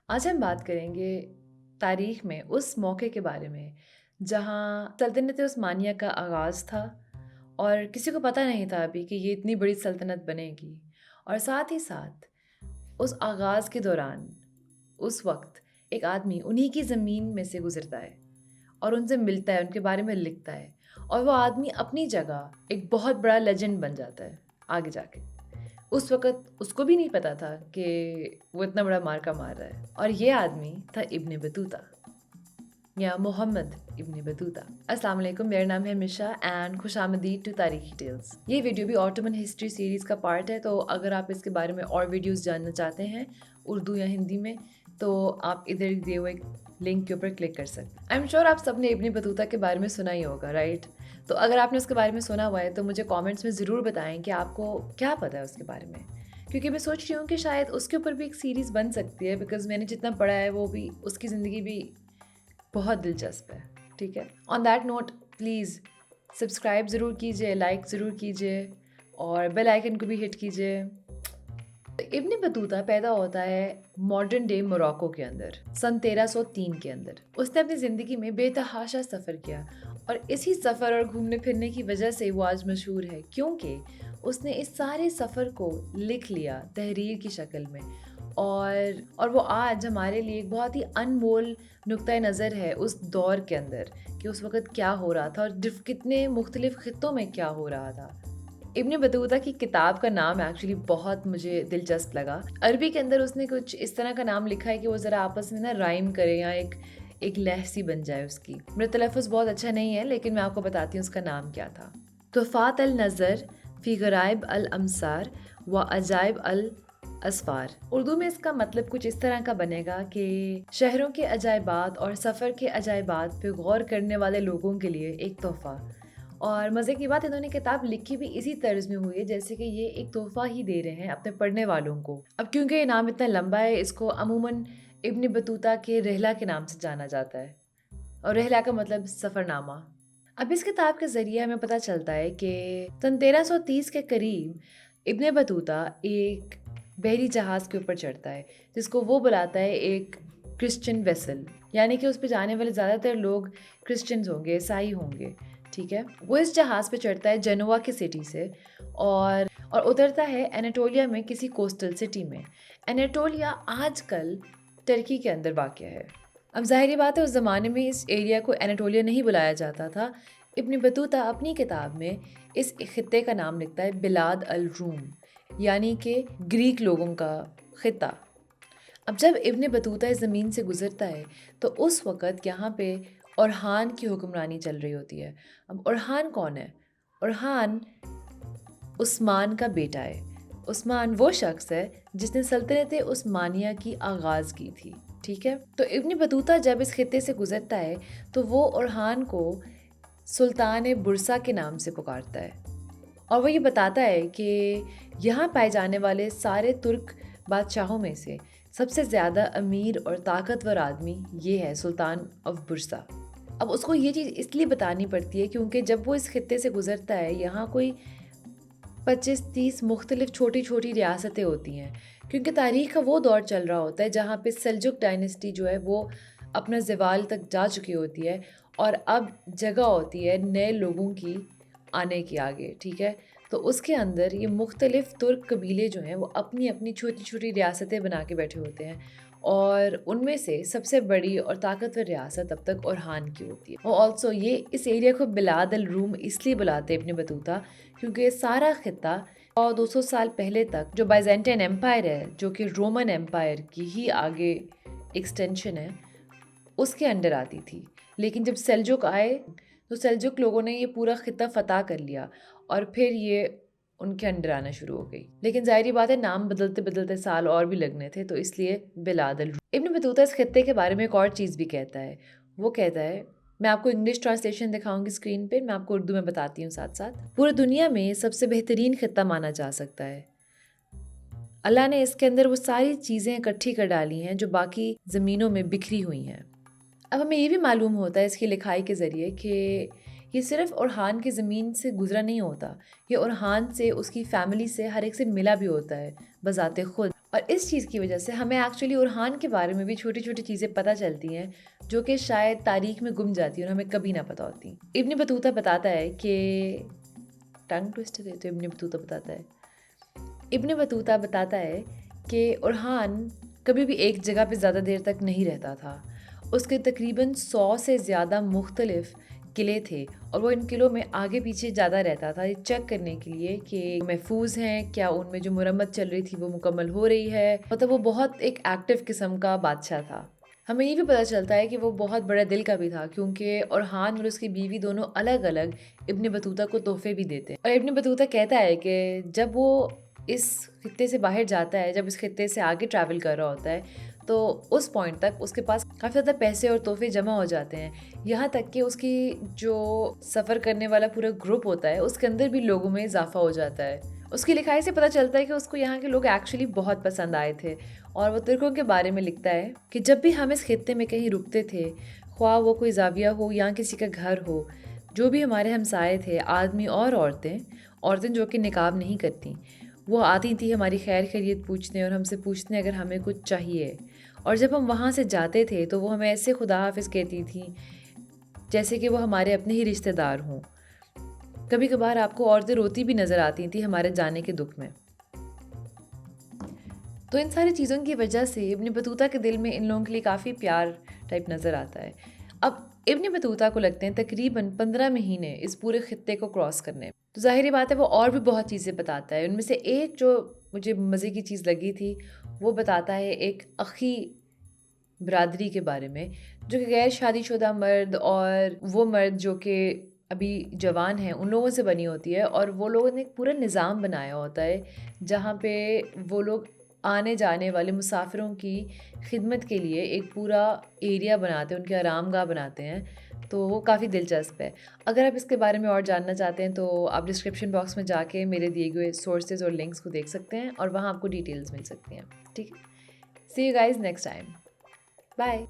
آج ہم بات کریں گے تاریخ میں اس موقع کے بارے میں جہاں سلطنت عثمانیہ کا آغاز تھا اور کسی کو پتہ نہیں تھا ابھی کہ یہ اتنی بڑی سلطنت بنے گی، اور ساتھ ہی ساتھ اس آغاز کے دوران اس وقت ایک آدمی انہی کی زمین میں سے گزرتا ہے اور ان سے ملتا ہے، ان کے بارے میں لکھتا ہے، اور وہ آدمی اپنی جگہ ایک بہت بڑا لیجنڈ بن جاتا ہے آگے جا کے۔ اس وقت اس کو بھی نہیں پتا تھا کہ وہ اتنا بڑا مارکا مار رہا ہے، اور یہ آدمی تھا ابن بطوطہ یا محمد ابن بطوطہ۔ السلام علیکم، میرا نام ہے مشا اینڈ خوش آمدید ٹو تاریخی ٹیلز۔ یہ ویڈیو بھی آٹومن ہسٹری سیریز کا پارٹ ہے، تو اگر آپ اس کے بارے میں اور ویڈیوز جاننا چاہتے ہیں اردو یا ہندی میں تو آپ ادھر دیے ہوئے لنک کے اوپر کلک کر سکتے ہیں۔ آئی ایم شیور آپ سب نے ابن بطوطہ کے بارے میں سنا ہی ہوگا، رائٹ؟ تو اگر آپ نے اس کے بارے میں سنا ہوا ہے تو مجھے کامنٹس میں ضرور بتائیں کہ آپ کو کیا پتہ ہے اس کے بارے میں، کیونکہ میں سوچ رہی ہوں کہ شاید اس کے اوپر بھی ایک سیریز بن سکتی ہے، بیکاز میں نے جتنا پڑھا ہے وہ بھی اس کی زندگی بھی بہت دلچسپ ہے، ٹھیک ہے؟ On that note please subscribe ضرور کیجیے، لائک ضرور کیجیے اور بیل آئیکن کو بھی ہٹ کیجیے۔ ابن بطوطہ پیدا ہوتا ہے ماڈرن ڈے موراکو کے اندر سن 1303 کے اندر۔ اس نے اپنی زندگی میں بے تحاشا سفر کیا، اور اسی سفر اور گھومنے پھرنے کی وجہ سے وہ آج مشہور ہے، کیونکہ اس نے اس سارے سفر کو لکھ لیا تحریر کی شکل میں، اور وہ آج ہمارے لیے ایک بہت ہی انمول نقطۂ نظر ہے اس دور کے اندر کہ اس وقت کیا ہو رہا تھا اور کتنے مختلف خطوں میں کیا ہو رہا تھا۔ ابن بطوطہ کی کتاب کا نام ایکچولی بہت مجھے دلچسپ لگا۔ عربی کے اندر اس نے کچھ اس طرح کا نام لکھا ہے کہ وہ ذرا آپس میں نا رائم کرے یا ایک لہسی بن جائے اس کی۔ میرا تلفظ بہت اچھا نہیں ہے لیکن میں آپ کو بتاتی ہوں اس کا نام کیا تھا۔ تحفات النظر فی غرائب الامصار و عجائب الاسفار۔ اردو میں اس کا مطلب کچھ اس طرح کا بنے گا کہ شہروں کے عجائبات اور سفر کے عجائبات پہ غور کرنے والے لوگوں کے لیے ایک تحفہ۔ اور مزے کی بات، انہوں نے کتاب لکھی بھی اسی طرز میں ہوئی ہے جیسے کہ یہ ایک تحفہ ہی دے رہے ہیں اپنے پڑھنے والوں کو۔ اب کیونکہ یہ نام اتنا لمبا ہے، اس کو عموماً ابن بطوطہ کے رحلہ کے نام سے جانا جاتا ہے، اور رحلہ کا مطلب سفر نامہ۔ اب اس کتاب کے ذریعے ہمیں پتہ چلتا ہے کہ سن 1330 کے قریب ابن بطوطہ ایک بحری جہاز کے اوپر چڑھتا ہے جس کو وہ بلاتا ہے ایک کرسچن ویسل، یعنی کہ اس پہ جانے والے زیادہ تر لوگ کرسچنز ہوں گے، عیسائی ہوں گے، ٹھیک ہے؟ وہ اس جہاز پہ چڑھتا ہے جنوا کی سٹی سے اور اترتا ہے انیٹولیا میں کسی کوسٹل سٹی میں۔ انیٹولیا آج کل ترکی کے اندر واقع ہے۔ اب ظاہری بات ہے اس زمانے میں اس ایریا کو انیٹولیا نہیں بلایا جاتا تھا۔ ابن بطوطہ اپنی کتاب میں اس خطے کا نام لکھتا ہے بلاد الروم، یعنی کہ گریک لوگوں کا خطہ۔ اب جب ابن بطوطہ اس زمین سے گزرتا ہے تو اس وقت یہاں پہ اورحان کی حکمرانی چل رہی ہوتی ہے۔ اب اورحان کون ہے؟ اورحان عثمان کا بیٹا ہے۔ عثمان وہ شخص ہے جس نے سلطنت عثمانیہ کی آغاز کی تھی، ٹھیک ہے؟ تو ابن بطوطہ جب اس خطے سے گزرتا ہے تو وہ اورحان کو سلطان برسا کے نام سے پکارتا ہے، اور وہ یہ بتاتا ہے کہ یہاں پائے جانے والے سارے ترک بادشاہوں میں سے سب سے زیادہ امیر اور طاقتور آدمی یہ ہے، سلطان آف برسا۔ اب اس کو یہ چیز اس لیے بتانی پڑتی ہے کیونکہ جب وہ اس خطے سے گزرتا ہے یہاں کوئی 25-30 مختلف چھوٹی چھوٹی ریاستیں ہوتی ہیں، کیونکہ تاریخ کا وہ دور چل رہا ہوتا ہے جہاں پہ سلجک ڈائنیسٹی جو ہے وہ اپنا زوال تک جا چکی ہوتی ہے، اور اب جگہ ہوتی ہے نئے لوگوں کی آنے کی آگے، ٹھیک ہے؟ تو اس کے اندر یہ مختلف ترک قبیلے جو ہیں وہ اپنی اپنی چھوٹی چھوٹی ریاستیں بنا کے بیٹھے ہوتے ہیں، اور ان میں سے سب سے بڑی اور طاقتور ریاست اب تک اورحان کی ہوتی ہے۔ اور آلسو یہ اس ایریا کو بلاد الروم اس لیے بلاتے ہیں ابن بطوطہ کیونکہ یہ سارا خطہ 200 سال پہلے تک جو بائزنٹین ایمپائر ہے، جو کہ رومن ایمپائر کی ہی آگے ایکسٹینشن ہے، اس کے انڈر آتی تھی۔ لیکن جب سلجک آئے تو سلجک لوگوں نے یہ پورا خطہ فتح کر لیا اور پھر یہ ان کے انڈر آنا شروع ہو گئی، لیکن ظاہری بات ہے نام بدلتے بدلتے سال اور بھی لگنے تھے، تو اس لیے بلاد الروم۔ ابن بطوطہ اس خطے کے بارے میں ایک اور چیز بھی کہتا ہے، وہ کہتا ہے، میں آپ کو انگلش ٹرانسلیشن دکھاؤں گی اسکرین پہ، میں آپ کو اردو میں بتاتی ہوں ساتھ ساتھ۔ پورے دنیا میں سب سے بہترین خطہ مانا جا سکتا ہے۔ اللہ نے اس کے اندر وہ ساری چیزیں اکٹھی کر ڈالی ہیں جو باقی زمینوں میں بکھری ہوئی ہیں۔ اب ہمیں یہ بھی معلوم ہوتا ہے اس کی لکھائی کے ذریعے کہ یہ صرف اورحان کی زمین سے گزرا نہیں ہوتا، یہ اورحان سے، اس کی فیملی سے، ہر ایک سے ملا بھی ہوتا ہے بذات خود۔ اور اس چیز کی وجہ سے ہمیں ایکچولی اورحان کے بارے میں بھی چھوٹی چھوٹی چیزیں پتہ چلتی ہیں جو کہ شاید تاریخ میں گم جاتی ہیں اور ہمیں کبھی نہ پتہ ہوتی. ابن بطوطہ بتاتا ہے کہ ٹنگ ٹوسٹر ہے تو ابن بطوطہ بتاتا ہے کہ اورحان کبھی بھی ایک جگہ پہ زیادہ دیر تک نہیں رہتا تھا. اس کے تقریباً 100 سے زیادہ مختلف قلعے تھے اور وہ ان قلعوں میں آگے پیچھے زیادہ رہتا تھا یہ چیک کرنے کے لیے کہ محفوظ ہیں, کیا ان میں جو مرمت چل رہی تھی وہ مکمل ہو رہی ہے. مطلب وہ بہت ایک ایکٹیو قسم کا بادشاہ تھا. ہمیں یہ بھی پتہ چلتا ہے کہ وہ بہت بڑے دل کا بھی تھا کیونکہ اورحان اور اس کی بیوی دونوں الگ الگ ابن بطوطہ کو تحفے بھی دیتے ہیں. اور ابن بطوطہ کہتا ہے کہ جب وہ اس خطے سے باہر جاتا ہے, جب اس خطے سے آگے ٹریول کر رہا ہوتا ہے تو اس پوائنٹ تک اس کے پاس کافی زیادہ پیسے اور تحفے جمع ہو جاتے ہیں, یہاں تک کہ اس کی جو سفر کرنے والا پورا گروپ ہوتا ہے اس کے اندر بھی لوگوں میں اضافہ ہو جاتا ہے. اس کی لکھائی سے پتہ چلتا ہے کہ اس کو یہاں کے لوگ ایکچولی بہت پسند آئے تھے. اور وہ ترکوں کے بارے میں لکھتا ہے کہ جب بھی ہم اس خطے میں کہیں رکتے تھے, خواہ وہ کوئی زاویہ ہو یا کسی کا گھر ہو, جو بھی ہمارے ہمسائے تھے, آدمی اور عورتیں جو کہ نقاب نہیں کرتیں, وہ آتی تھیں ہماری خیر خیریت پوچھنے اور ہم سے پوچھنے اگر ہمیں کچھ چاہیے. اور جب ہم وہاں سے جاتے تھے تو وہ ہمیں ایسے خدا حافظ کہتی تھیں جیسے کہ وہ ہمارے اپنے ہی رشتہ دار ہوں. کبھی کبھار آپ کو عورتیں روتی بھی نظر آتی تھیں ہمارے جانے کے دکھ میں. تو ان ساری چیزوں کی وجہ سے ابن بطوطہ کے دل میں ان لوگوں کے لیے کافی پیار ٹائپ نظر آتا ہے. اب ابن بطوطہ کو لگتے ہیں تقریباً 15 مہینے اس پورے خطے کو کراس کرنے. تو ظاہری بات ہے وہ اور بھی بہت چیزیں بتاتا ہے. ان میں سے ایک جو مجھے مزے کی چیز لگی تھی وہ بتاتا ہے ایک اخی برادری کے بارے میں جو کہ غیر شادی شدہ مرد اور وہ مرد جو کہ ابھی جوان ہیں ان لوگوں سے بنی ہوتی ہے. اور وہ لوگوں نے ایک پورا نظام بنایا ہوتا ہے جہاں پہ وہ لوگ آنے جانے والے مسافروں کی خدمت کے لیے ایک پورا ایریا بناتے ہیں, ان کے آرام گاہ بناتے ہیں. تو وہ کافی دلچسپ ہے. اگر آپ اس کے بارے میں اور جاننا چاہتے ہیں تو آپ ڈسکرپشن باکس میں جا کے میرے دیے ہوئے سورسز اور لنکس کو دیکھ سکتے ہیں اور وہاں آپ کو ڈیٹیلز مل سکتی ہیں. ٹھیک ہے, see you guys next time, bye.